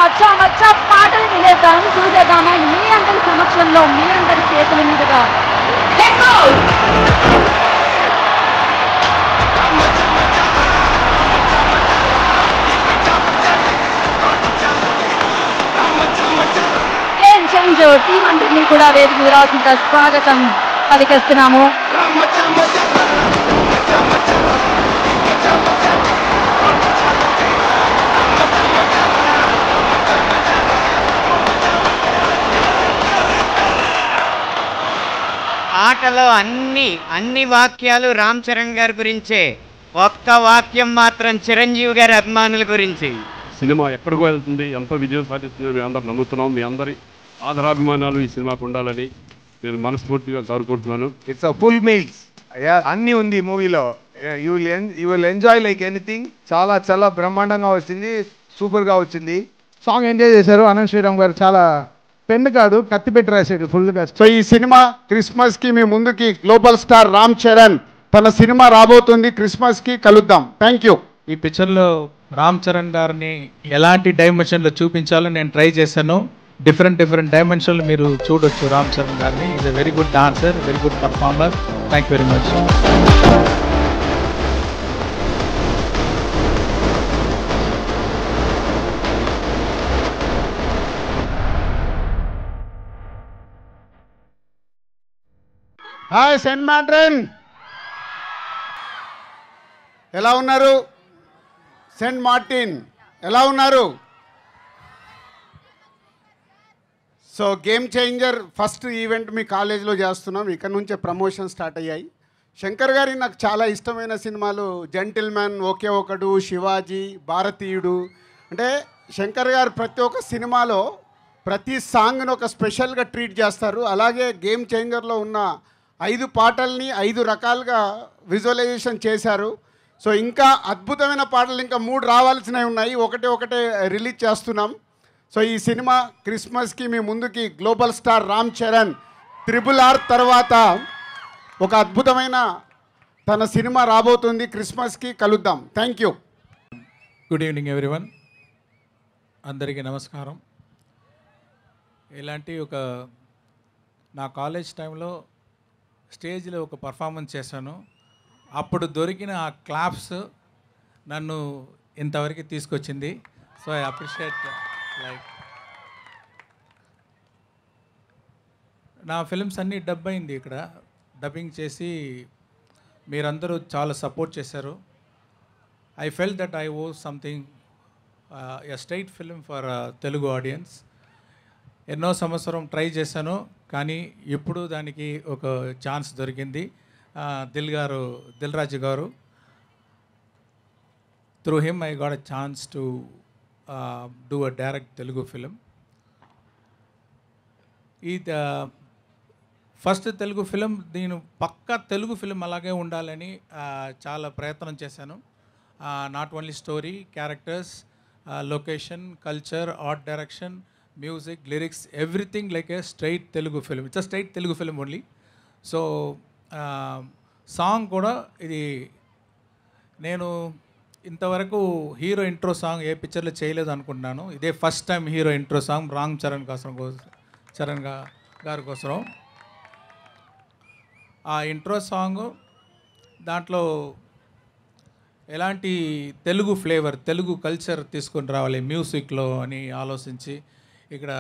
మచ్చా మచ్చా పాటలు వినేద్దాం చూసేద్దామా మీ అందరి సమక్షంలో మీ అందరి చేతుల మీదుగా టీం అందరినీ కూడా వేదిక మీద రావాల్సిన స్వాగతం పలికిస్తున్నాము. ఆటలో అన్ని వాక్యాలు రామ్ చరణ్ గారి గురించే, ఒక్క వాక్యం మాత్రం చిరంజీవి గారి అభిమానుల గురించి. సినిమా ఎక్కడికో వెళ్తుంది, ఎంత విజయం సాధిస్తుంది మేము అందరం నమ్ముతున్నాం. మీ అందరి ఆదరాభిమానాలు ఈ సినిమాకు ఉండాలని నేను మనస్ఫూర్తిగా కోరుకుంటున్నాను. ఇట్స్ అ ఫుల్ మీల్స్, అన్నీ ఉంది మూవీలో. You will enjoy like anything. చాలా చాలా బ్రహ్మాండంగా వచ్చింది, సూపర్గా వచ్చింది. సాంగ్ ఎంజాయ్ చేశారు. అనంత్ శ్రీరామ్ గారు చాలా పెన్ను కాదు కత్తి పెట్టి రాశాడు ఫుల్గా. సో ఈ సినిమా క్రిస్మస్కి మీ ముందుకి గ్లోబల్ స్టార్ రామ్ చరణ్ తన సినిమా రాబోతుంది. క్రిస్మస్కి కలుద్దాం. Thank you. ఈ పిక్చర్లో రామ్ చరణ్ గారిని ఎలాంటి డైమెన్షన్లో చూపించాలో నేను ట్రై చేశాను. డిఫరెంట్ డైమెన్షన్లు మీరు చూడొచ్చు రామ్ చరణ్ గారిని. Is a very good dancer, very good performer. Thank you very much. Hi Saint Martin, ఎలా ఉన్నారు? సెయింట్ మార్టిన్ ఎలా ఉన్నారు? So game changer first event మీ కాలేజీలో చేస్తున్నాం. ఇక్కడ నుంచే ప్రమోషన్ స్టార్ట్ అయ్యాయి. శంకర్ గారి నాకు చాలా ఇష్టమైన సినిమాలు జెంటిల్మెన్, ఒకే ఒకడు, శివాజీ, భారతీయుడు. అంటే శంకర్ గారు ప్రతి ఒక్క సినిమాలో ప్రతి సాంగ్ను ఒక స్పెషల్గా ట్రీట్ చేస్తారు. అలాగే గేమ్ చేంజర్లో ఉన్న 5 పాటల్ని 5 రకాలుగా విజువలైజేషన్ చేశారు. సో ఇంకా అద్భుతమైన పాటలు ఇంకా 3 రావాల్సినవి ఉన్నాయి. ఒకటే రిలీజ్ చేస్తున్నాం. సో ఈ సినిమా క్రిస్మస్కి మీ ముందుకి global star Ram Charan RRR తర్వాత ఒక అద్భుతమైన తన సినిమా రాబోతుంది. క్రిస్మస్కి కలుద్దాం. Thank you. Good evening everyone. అందరికీ నమస్కారం. ఇలాంటి నా కాలేజ్ టైంలో స్టేజ్లో ఒక పర్ఫార్మెన్స్ చేశాను. అప్పుడు దొరికిన ఆ క్లాప్స్ నన్ను ఇంతవరకు తీసుకొచ్చింది. So I appreciate. లైక్ నా ఫిల్మ్స్ అన్నీ డబ్ అయింది. ఇక్కడ డబ్బింగ్ చేసి మీరందరూ చాలా సపోర్ట్ చేశారు. I felt that I owe something a straight film for Telugu audience. ఎన్నో సంవత్సరం ట్రై చేశాను, కానీ ఇప్పుడు దానికి ఒక ఛాన్స్ దొరికింది. దిల్ రాజు గారు, through him I got a chance to do a direct Telugu film. ఈ ఫస్ట్ తెలుగు ఫిలిం, నేను పక్కా తెలుగు ఫిలిం అలాగే ఉండాలని చాలా ప్రయత్నం చేశాను. Not only story, characters, location, culture, art direction, music, lyrics, everything like a straight Telugu film. It's a straight Telugu film only. So song కూడా ఇది నేను ఇంతవరకు హీరో ఇంట్రో సాంగ్ ఏ పిక్చర్లో చేయలేదు అనుకుంటున్నాను. ఇదే first time hero intro song Ram Charan గారి కోసం. ఆ ఇంట్రో సాంగ్ దాంట్లో ఎలాంటి తెలుగు ఫ్లేవర్, తెలుగు కల్చర్ తీసుకొని రావాలి మ్యూజిక్లో అని ఆలోచించి ఇక్కడ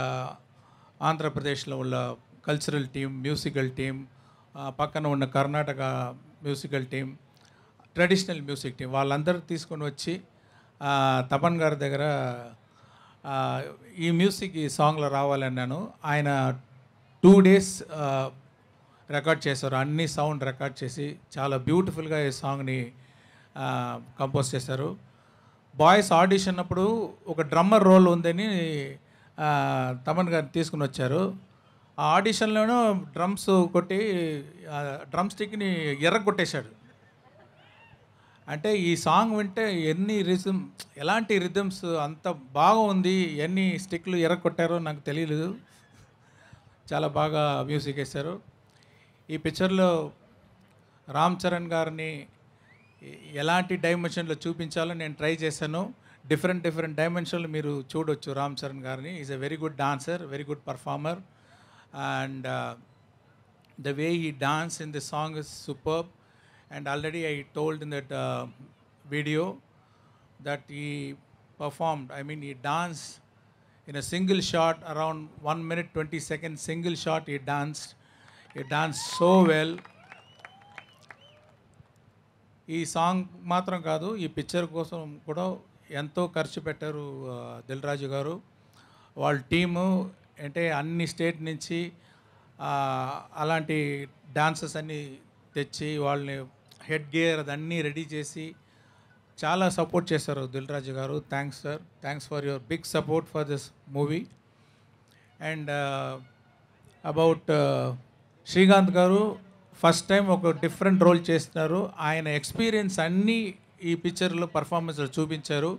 ఆంధ్రప్రదేశ్లో ఉన్న కల్చరల్ టీం, మ్యూజికల్ టీం, పక్కన ఉన్న Karnataka musical team, traditional music team, వాళ్ళందరూ తీసుకొని వచ్చి తపన్ గారి దగ్గర ఈ మ్యూజిక్ ఈ సాంగ్లో రావాలన్నాను. ఆయన 2 days రికార్డ్ చేశారు. అన్ని సౌండ్ రికార్డ్ చేసి చాలా బ్యూటిఫుల్గా ఈ సాంగ్ని కంపోజ్ చేశారు. బాయ్స్ ఆడిషన్ అప్పుడు ఒక డ్రమ్మర్ రోల్ ఉందని తమన్ గారు తీసుకుని వచ్చారు. ఆ ఆడిషన్లోనూ డ్రమ్స్ కొట్టి డ్రమ్ స్టిక్ని ఎర్రగొట్టేశాడు. అంటే ఈ సాంగ్ వింటే ఎలాంటి రిథమ్స్ అంత బాగుంది, ఎన్ని స్టిక్లు ఎర్రగొట్టారో నాకు తెలియలేదు. చాలా బాగా మ్యూజిక్ వేశారు. ఈ పిక్చర్లో రామ్ చరణ్ గారిని ఎలాంటి డైమెన్షన్లో చూపించాలో నేను ట్రై చేశాను. డిఫరెంట్ డైమెన్షన్లు మీరు చూడొచ్చు రామ్ చరణ్ గారిని. Is a very good dancer, very good performer, and the way he danced in the song is superb. And already I told in that video that he performed, I mean he danced in a single shot, around 1 minute 20 seconds, single shot he danced so well. ఈ song మాత్రం కాదు, ఈ picture కోసం కూడా ఎంతో ఖర్చు పెట్టారు దిల్ రాజు గారు. వాళ్ళ టీము అంటే అన్ని స్టేట్ నుంచి అలాంటి డాన్సర్స్ అన్నీ తెచ్చి వాళ్ళని హెడ్ గేర్ అదన్నీ రెడీ చేసి చాలా సపోర్ట్ చేశారు దిల్ రాజు గారు. Thanks sir, thanks for your big support for this movie. And about Srikanth గారు ఫస్ట్ టైం ఒక డిఫరెంట్ రోల్ చేస్తున్నారు. ఆయన ఎక్స్పీరియన్స్ అన్నీ ఈ పిక్చర్లో పర్ఫార్మెన్స్లో చూపించారు.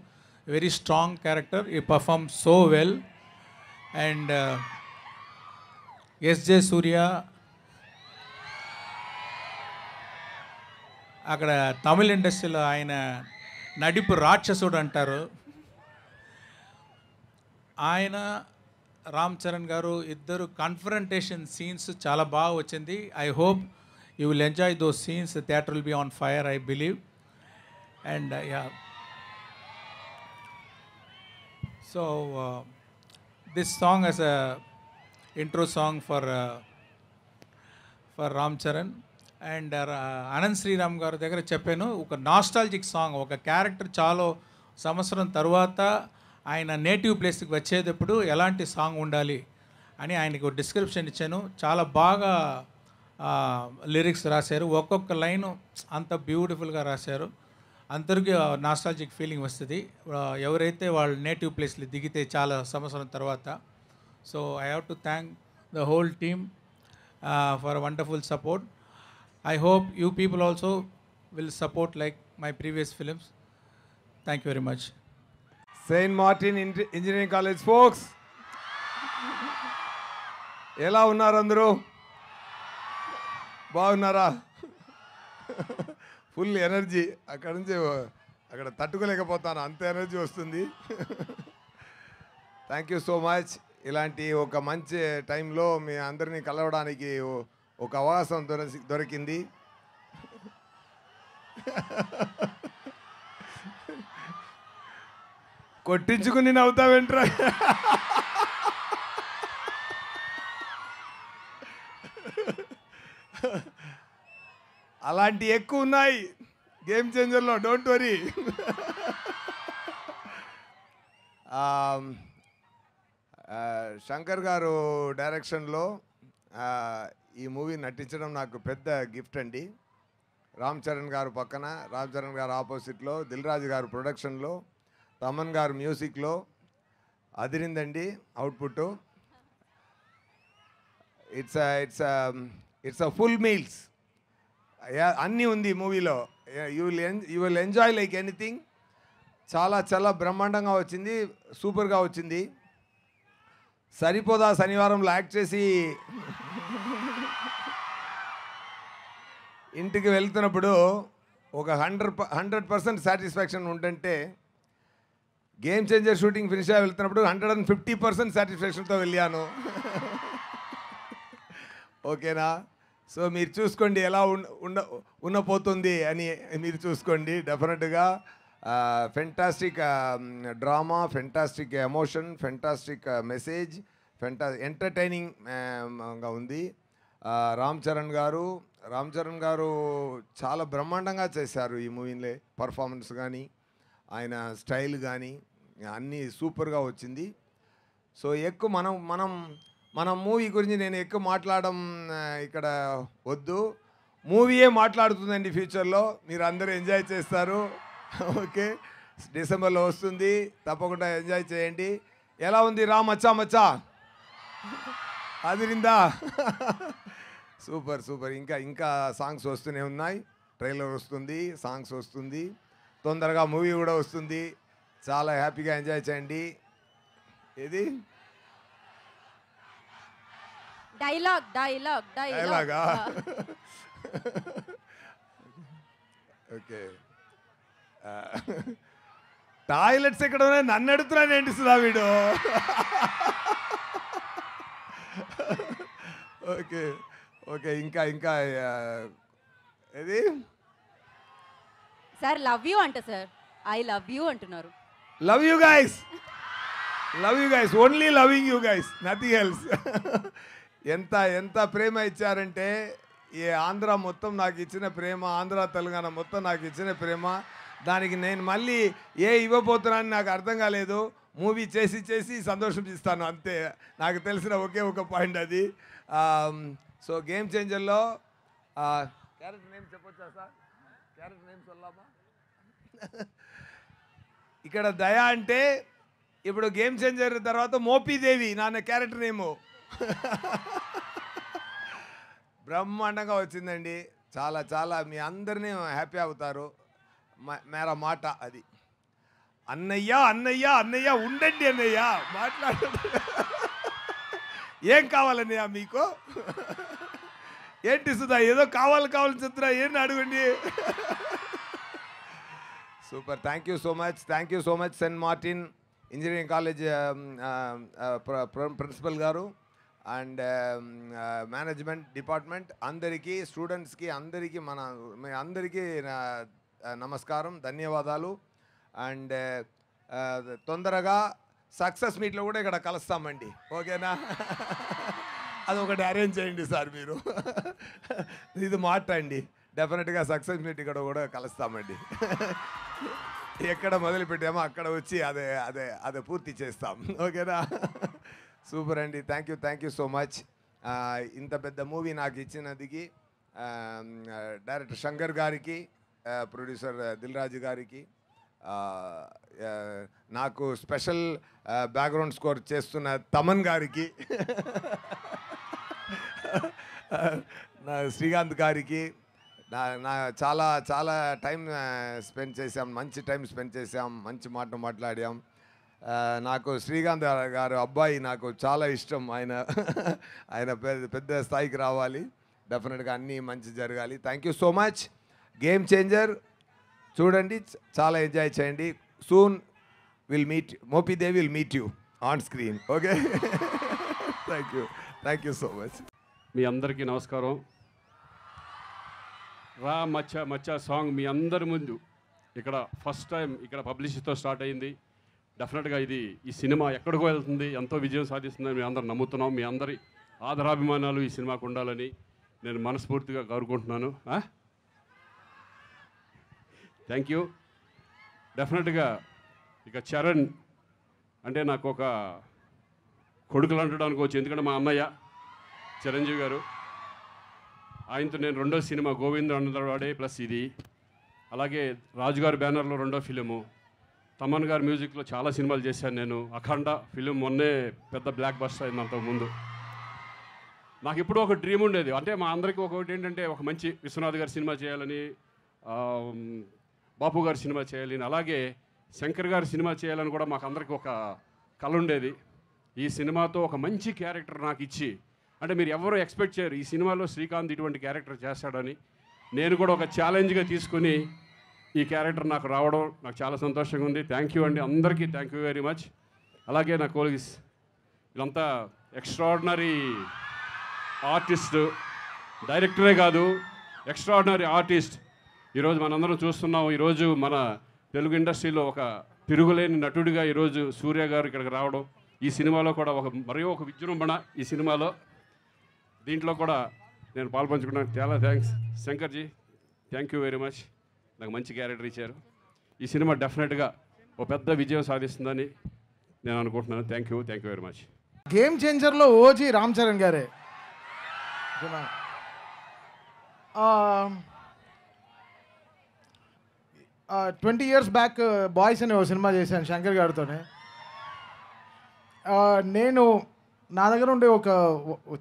వెరీ స్ట్రాంగ్ క్యారెక్టర్, ఈ perform so well. And SJ Surya అక్కడ తమిళ ఇండస్ట్రీలో ఆయన నడిపు రాక్షసుడు అంటారు. ఆయన రామ్ చరణ్ గారు ఇద్దరు కన్ఫరంటేషన్ సీన్స్ చాలా బాగా వచ్చింది. I hope you will enjoy those scenes. Theatre will be on fire, I believe. And yeah, so this song as a intro song for Ram Charan. And Anand Sriram గారి దగ్గర చెప్పాను, ఒక nostalgic song, ఒక character చాలా సంవత్సరం తర్వాత ఆయన native ప్లేస్కి వచ్చేటప్పుడు ఎలాంటి సాంగ్ ఉండాలి అని ఆయనకు డిస్క్రిప్షన్ ఇచ్చాను. చాలా బాగా లిరిక్స్ రాశారు, ఒక్కొక్క లైను అంత బ్యూటిఫుల్గా రాశారు. అందరికీ నాస్టాలజిక్ ఫీలింగ్ వస్తుంది ఎవరైతే వాళ్ళ నేటివ్ ప్లేస్లో దిగితే చాలా సంవత్సరం తర్వాత. So I have to thank the whole team for a wonderful support. I hope you people also will support like my previous films. Thank you very much. Saint Martin engineering college folks, ఎలా ఉన్నారు అందరూ? బాగున్నారా? Full energy, అక్కడ నుంచి అక్కడ తట్టుకోలేకపోతాను, అంత energy వస్తుంది. Thank you so much. ఇలాంటి ఒక మంచి టైంలో మీ అందరినీ కలవడానికి ఒక అవకాశం దొరికింది. కొట్టించుకుని నవ్వుతావేంట్రా? అలాంటి ఎక్కువ ఉన్నాయి గేమ్ చేంజర్లో, డోంట్ వరీ. శంకర్ గారు డైరెక్షన్లో ఈ మూవీ నటించడం నాకు పెద్ద గిఫ్ట్ అండి. రామ్ చరణ్ గారు పక్కన, రామ్ చరణ్ గారు ఆపోజిట్లో, దిల్ రాజు గారు ప్రొడక్షన్లో, తమన్ గారు మ్యూజిక్లో అదిరిందండి output. It's a full meals, అన్నీ ఉంది మూవీలో. You will enjoy like anything. చాలా బ్రహ్మాండంగా వచ్చింది, సూపర్గా వచ్చింది. సరిపోదా శనివారంలో యాక్ట్ చేసి ఇంటికి వెళ్తున్నప్పుడు ఒక 100% సాటిస్ఫాక్షన్ ఉంటుంటే, గేమ్ చేంజర్ షూటింగ్ ఫినిష్ అయ్యి వెళ్తున్నప్పుడు 150% సాటిస్ఫాక్షన్తో వెళ్ళాను. ఓకేనా? సో మీరు చూసుకోండి ఎలా ఉండపోతుంది అని, మీరు చూసుకోండి. డెఫినెట్గా fantastic drama, fantastic emotion, fantastic message, ఎంటర్టైనింగ్గా ఉంది. రామ్ చరణ్ గారు చాలా బ్రహ్మాండంగా చేశారు ఈ మూవీలో. పర్ఫార్మెన్స్ కానీ, ఆయన స్టైల్ కానీ అన్నీ సూపర్గా వచ్చింది. సో ఎక్కువ మనం మూవీ గురించి నేను ఎక్కువ మాట్లాడడం ఇక్కడ వద్దు, మూవీయే మాట్లాడుతుందండి. ఫ్యూచర్లో మీరు అందరూ ఎంజాయ్ చేస్తారు. ఓకే, డిసెంబర్లో వస్తుంది, తప్పకుండా ఎంజాయ్ చేయండి. ఎలా ఉంది రా మచ్చా? అదిరిందా? సూపర్. ఇంకా సాంగ్స్ వస్తూనే ఉన్నాయి, ట్రైలర్ వస్తుంది, సాంగ్స్ వస్తుంది, తొందరగా మూవీ కూడా వస్తుంది. చాలా హ్యాపీగా ఎంజాయ్ చేయండి. ఏది డైలాగా? ఓకే. టాయిలెట్స్ ఎక్కడ ఉన్నాయి నన్ను అడుగుతున్నాను ఏంటి సుధా వీడు. ఓకే ఓకే ఇంకా ఇంకా ఏది సార్ లవ్ యూ అంట సార్. ఐ లవ్ యూ అంటున్నారు. Love you guys, love you guys, only loving you guys, nothing else. ఎంత ఎంత ప్రేమ ఇచ్చారంటే ఈ ఆంధ్ర మొత్తం నాకు ఇచ్చిన ప్రేమ, ఆంధ్ర తెలంగాణ మొత్తం నాకు ఇచ్చిన ప్రేమ, దానికి నేను మళ్ళీ ఇవ్వబోతున్నానని నాకు అర్థం కాలేదు. మూవీ చేసి చేసి సంతోషం ఇస్తాను అంతే. నాకు తెలిసిన ఒకే ఒక పాయింట్ అది. సో గేమ్ చేంజర్లో క్యారెక్టర్ నేమ్ చెప్పొచ్చా సార్? క్యారెక్టర్ నేమ్ సొల్లామా? ఇక్కడ దయ అంటే ఇప్పుడు గేమ్ చేంజర్ తర్వాత మోపీదేవి నాన్న క్యారెక్టర్ నేమో బ్రహ్మాండంగా వచ్చిందండి. చాలా చాలా మీ అందరినీ హ్యాపీ అవుతారు. మేరా మాట అది. అన్నయ్య అన్నయ్య అన్నయ్య ఉండండి అన్నయ్య మాట్లాడండి. ఏం కావాలన్నయ్య మీకు? ఏంటి సుధా ఏదో కావాలని చెప్తున్నా, ఏంటి అడగండి. Super, thank you so much Saint Martin engineering college principal గారు అండ్ మేనేజ్మెంట్ డిపార్ట్మెంట్ అందరికీ, స్టూడెంట్స్కి అందరికీ, మీ అందరికీ నమస్కారం, ధన్యవాదాలు. అండ్ తొందరగా సక్సెస్ మీట్లో కూడా ఇక్కడ కలుస్తామండి, ఓకేనా? అది ఒకటి అరేంజ్ చేయండి సార్ మీరు. ఇది మాట అండి, డెఫినెట్గా సక్సెస్ మీట్ ఇక్కడ కూడా కలుస్తామండి. ఎక్కడ మొదలు పెట్టామో అక్కడ వచ్చి అదే అదే అదే పూర్తి చేస్తాం, ఓకేనా? సూపర్ అండి, థ్యాంక్ యూ సో మచ్. ఇంత పెద్ద మూవీ నాకు ఇచ్చినందుకు డైరెక్టర్ శంకర్ గారికి, ప్రొడ్యూసర్ దిల్ రాజు గారికి, నాకు స్పెషల్ బ్యాక్గ్రౌండ్ స్కోర్ చేస్తున్న తమన్ గారికి, నా శ్రీకాంత్ గారికి, నా చాలా చాలా టైం స్పెండ్ చేసాం, మంచి టైం స్పెండ్ చేసాం, మంచి మాట మాట్లాడాం. నాకు శ్రీకాంత్ గారు అబ్బాయి నాకు చాలా ఇష్టం. ఆయన పెద్ద స్థాయికి రావాలి, డెఫినెట్గా అన్నీ మంచి జరగాలి. Thank you so much. Game changer చూడండి, చాలా ఎంజాయ్ చేయండి. Soon will meet, Mopidevi will meet you on screen, okay? Thank you so much. మీ అందరికీ నమస్కారం. రా మచ్చా మచ్చా సాంగ్ మీ అందరి ముందు ఇక్కడ ఫస్ట్ టైం ఇక్కడ పబ్లిసిటీతో స్టార్ట్ అయింది. డెఫినెట్గా ఈ సినిమా ఎక్కడికో వెళ్తుంది, ఎంతో విజయం సాధిస్తుందని మేము అందరం నమ్ముతున్నాం. మీ అందరి ఆదరాభిమానాలు ఈ సినిమాకు ఉండాలని నేను మనస్ఫూర్తిగా కోరుకుంటున్నాను. Thank you. డెఫినెట్గా ఇక చరణ్ అంటే నాకు ఒక కొడుకులు అంటడం అనుకోవచ్చు, ఎందుకంటే మా అన్నయ్య చిరంజీవి గారు, ఆయనతో నేను రెండో సినిమా గోవింద అన్నవాడే ప్లస్ ఇది, అలాగే రాజుగారి బ్యానర్లో రెండో ఫిలిము, తమన్ గారి మ్యూజిక్లో చాలా సినిమాలు చేశాను నేను. అఖండ ఫిలిం మొన్నే పెద్ద బ్లాక్ బస్టర్ అయింది. అంతకుముందు నాకు ఇప్పుడు ఒక డ్రీమ్ ఉండేది, అంటే మా అందరికీ ఒకటి ఏంటంటే ఒక మంచి విశ్వనాథ్ గారి సినిమా చేయాలని, బాపు గారి సినిమా చేయాలని, అలాగే శంకర్ గారి సినిమా చేయాలని కూడా మాకు అందరికీ ఒక కళ ఉండేది. ఈ సినిమాతో ఒక మంచి క్యారెక్టర్ నాకు ఇచ్చి, అంటే మీరు ఎవరు ఎక్స్పెక్ట్ చేయరు ఈ సినిమాలో శ్రీకాంత్ ఇటువంటి క్యారెక్టర్ చేస్తాడని. నేను కూడా ఒక ఛాలెంజ్గా తీసుకుని ఈ క్యారెక్టర్ నాకు రావడం నాకు చాలా సంతోషంగా ఉంది. థ్యాంక్ యూ అండి, అందరికీ థ్యాంక్ యూ వెరీ మచ్. అలాగే నా కోలీగ్స్ వీళ్ళంతా ఎక్స్ట్రాడినరీ ఆర్టిస్ట్, డైరెక్టరే కాదు ఎక్స్ట్రాడినరీ ఆర్టిస్ట్. ఈరోజు మనందరం చూస్తున్నాం, ఈరోజు మన తెలుగు ఇండస్ట్రీలో ఒక తిరుగులేని నటుడిగా ఈరోజు సూర్య గారు ఇక్కడికి రావడం, ఈ సినిమాలో కూడా మరీ ఒక విజృంభణ ఈ సినిమాలో, దీంట్లో కూడా నేను పాల్పంచుకున్నాను. చాలా thanks శంకర్జీ, thank you very much. నాకు మంచి క్యారెక్టర్ ఇచ్చారు. ఈ సినిమా డెఫినెట్గా ఒక పెద్ద విజయం సాధిస్తుందని నేను అనుకుంటున్నాను. Thank you very much. Game చేంజర్లో ఓజీ రామ్ చరణ్ గారే. 20 years బ్యాక్ బాయ్స్ అనే ఒక సినిమా చేశాను శంకర్ గారితోనే. నేను నా దగ్గర ఉండే ఒక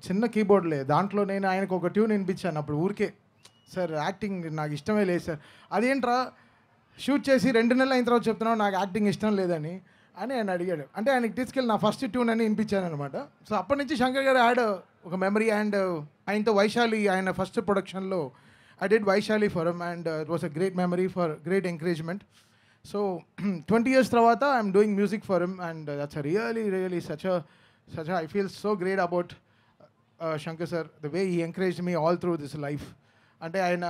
చిన్న కీబోర్డ్లే, దాంట్లో నేను ఆయనకు ఒక ట్యూన్ వినిపించాను. అప్పుడు ఊరికే సార్ యాక్టింగ్ నాకు ఇష్టమే లేదు సార్, అదేంట్రా షూట్ చేసి 2 నెలలు అయిన తర్వాత చెప్తున్నావు నాకు యాక్టింగ్ ఇష్టం లేదని అని ఆయన అడిగాడు. అంటే ఆయనకి తీసుకెళ్ళి నా ఫస్ట్ ట్యూన్ అని వినిపించాను అనమాట. సో అప్పటి నుంచి శంకర్ గారు యాడ్ ఒక మెమరీ. అండ్ ఆయనతో వైశాలి, ఆయన ఫస్ట్ ప్రొడక్షన్లో I did Vaishali for him, and it was a great memory for great encouragement. So 20 years తర్వాత I'm doing music for him and that's really such I feel so great about Shankar sir the way he encourage me all through this life. అంటే ఆయన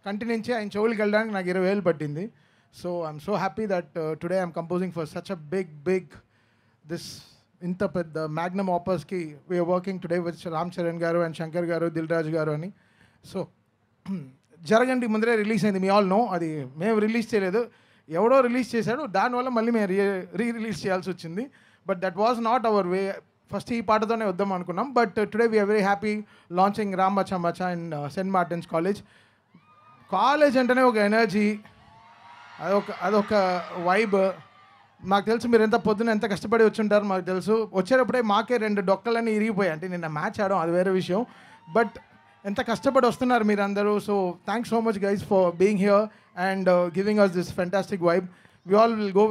కంటి నుంచి ఆయన చెవులకి వెళ్ళడానికి నాకు 20 ఏళ్ళు పట్టింది. So I'm so happy that today I'm composing for such a big this ఇంత పెద్ద మ్యాగ్నమ్ ఆపర్స్కి we're working today with Ram Charan గారు అండ్ శంకర్ గారు, దిల్ రాజు గారు అని. సో జరగండి ముందరే రిలీజ్ అయింది, మీ ఆల్ నో. అది మేము రిలీజ్ చేయలేదు, ఎవడో రిలీజ్ చేశాడు, దానివల్ల మళ్ళీ మేము రిలీజ్ చేయాల్సి వచ్చింది. But that was not our way. First ఈ పాటతోనే వద్దాం అనుకున్నాం. But today we are very happy launching Ram మచ్చా మచ్చా ఇన్ సెయింట్ మార్టిన్స్ కాలేజ్ అంటేనే ఒక ఎనర్జీ, అదొక వైబ్. మాకు తెలుసు మీరు ఎంత పొద్దున ఎంత కష్టపడి వచ్చుంటారు మాకు తెలుసు. వచ్చేటప్పుడే మాకే 2 డొక్కలన్నీ ఇరిగిపోయాయి. అంటే నిన్న మ్యాచ్ ఆడడం అది వేరే విషయం, బట్ ఎంత కష్టపడి వస్తున్నారు మీరందరూ. So thanks so much guys for being here and giving us this fantastic vibe. We all will go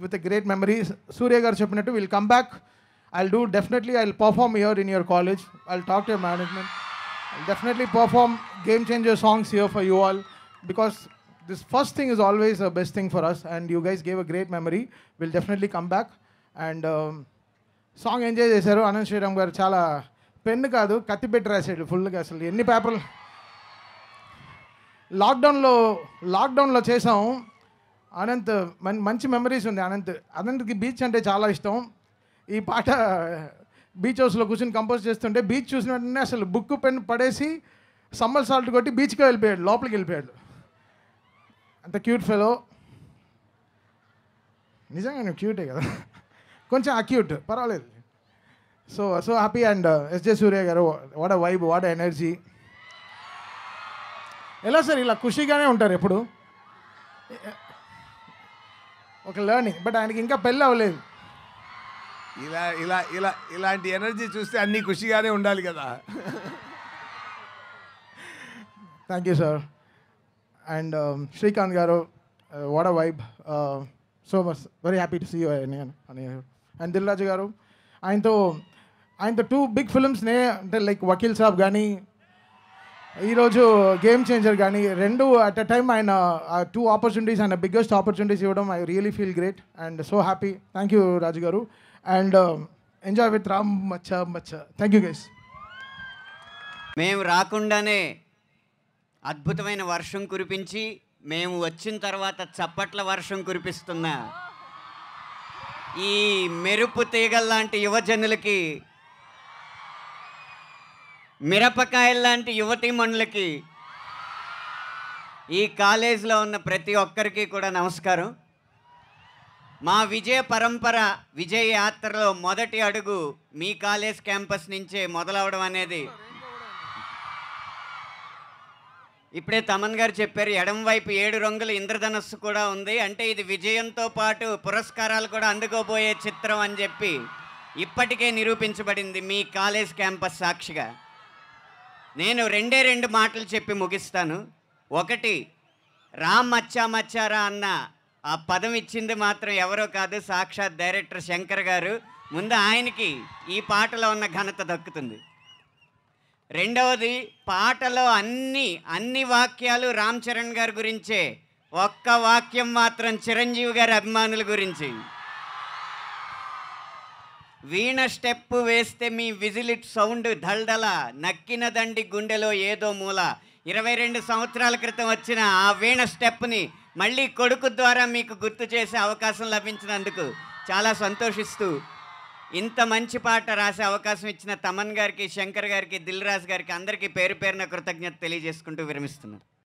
with a great memory. Surya గారు చెప్పినట్టు will come back. I'll perform here in your college. I'll talk to your management. I'll definitely perform game changer songs here for you all, because this first thing is always the best thing for us, and you guys gave a great memory. We'll definitely come back and song enjoy చేశారు. అనంత్ శ్రీరామ్ గారు చాలా pen కాదు కత్తి పెట్టి రాశాడు ఫుల్గా. అసలు ఎన్ని పేపర్లు లాక్డౌన్లో చేసాం. అనంత్ మంచి మెమరీస్ ఉంది. అనంత్కి బీచ్ అంటే చాలా ఇష్టం. ఈ పాట బీచ్ హౌస్లో కూర్చొని కంపోజ్ చేస్తుంటే బీచ్ చూసిన వెంటనే అసలు బుక్ పెన్ పడేసి సమ్మర్ సాల్ట్ కొట్టి బీచ్కి వెళ్ళిపోయాడు, లోపలికి వెళ్ళిపోయాడు. అంత క్యూట్ ఫెలో. నిజంగా నేను క్యూటే కదా, కొంచెం అక్యూట్, పర్వాలేదు. So happy. అండ్ ఎస్జే సూర్య గారు, what a vibe, what a energy. ఎలా సార్ ఇలా ఖుషీగానే ఉంటారు ఎప్పుడు, ఒక లెర్నింగ్. బట్ ఆయనకి ఇంకా పెళ్ళి అవ్వలేదు. ఇలాంటి ఎనర్జీ చూస్తే అన్నీ ఖుషిగానే ఉండాలి కదా. Thank you sir. And Srikanth గారు, what a vibe, so much very happy to see you. And Dil Raju గారు, ఆయనతో 2 బిగ్ ఫిల్మ్స్ అంటే లైక్ వకీల్ సాబ్ కానీ ఈరోజు గేమ్ చేంజర్ కానీ 2 అట్ అ టైమ్ ఆయన 2 ఆపర్చునిటీస్, ఆయన బిగ్గెస్ట్ ఆపర్చునిటీస్ ఇవ్వడం I really feel great and so happy. Thank you Raju గారు. అండ్ ఎంజాయ్ విత్ రామ్ మచ్చా మచ్చా. Thank you guys. మేము రాకుండానే అద్భుతమైన వర్షం కురిపించి, మేము వచ్చిన తర్వాత చప్పట్ల వర్షం కురిపిస్తున్న ఈ మెరుపు తీగల్లాంటి యువజనులకి, మిరపకాయల్లాంటి యువతీమణులకి, ఈ కాలేజీలో ఉన్న ప్రతి ఒక్కరికి కూడా నమస్కారం. మా విజయ పరంపర, విజయ యాత్రలో మొదటి అడుగు మీ కాలేజ్ క్యాంపస్ నుంచే మొదలవడం అనేది ఇప్పుడే తమన్ గారు చెప్పారు. ఎడం వైపు 7 రంగుల ఇంద్రధనస్సు కూడా ఉంది. అంటే ఇది విజయంతో పాటు పురస్కారాలు కూడా అందుకోబోయే చిత్రం అని చెప్పి ఇప్పటికే నిరూపించబడింది మీ కాలేజ్ క్యాంపస్ సాక్షిగా. నేను 2 మాటలు చెప్పి ముగిస్తాను. ఒకటి, రామ్ మచ్చా మచ్చారా అన్న ఆ పదం ఇచ్చింది మాత్రం ఎవరో కాదు, సాక్షాత్ డైరెక్టర్ శంకర్ గారు. ముందు ఆయనకి ఈ పాటలో ఉన్న ఘనత దక్కుతుంది. రెండవది, పాటలో అన్ని వాక్యాలు రామ్ చరణ్ గారి గురించే, ఒక్క వాక్యం మాత్రం చిరంజీవి గారి అభిమానుల గురించి. వీణ స్టెప్ వేస్తే మీ విజిలిట్ సౌండ్ దల్దల, నక్కిన దండి గుండెలో ఏదో మూల. 22 సంవత్సరాల క్రితం వచ్చిన ఆ వీణ స్టెప్ని మళ్ళీ కొడుకు ద్వారా మీకు గుర్తు చేసే అవకాశం లభించినందుకు చాలా సంతోషిస్తూ, ఇంత మంచి పాట రాసే అవకాశం ఇచ్చిన తమన్ గారికి, శంకర్ గారికి, దిల్ రాజు గారికి అందరికీ పేరు పేరున కృతజ్ఞత తెలియజేసుకుంటూ విరమిస్తున్నాను.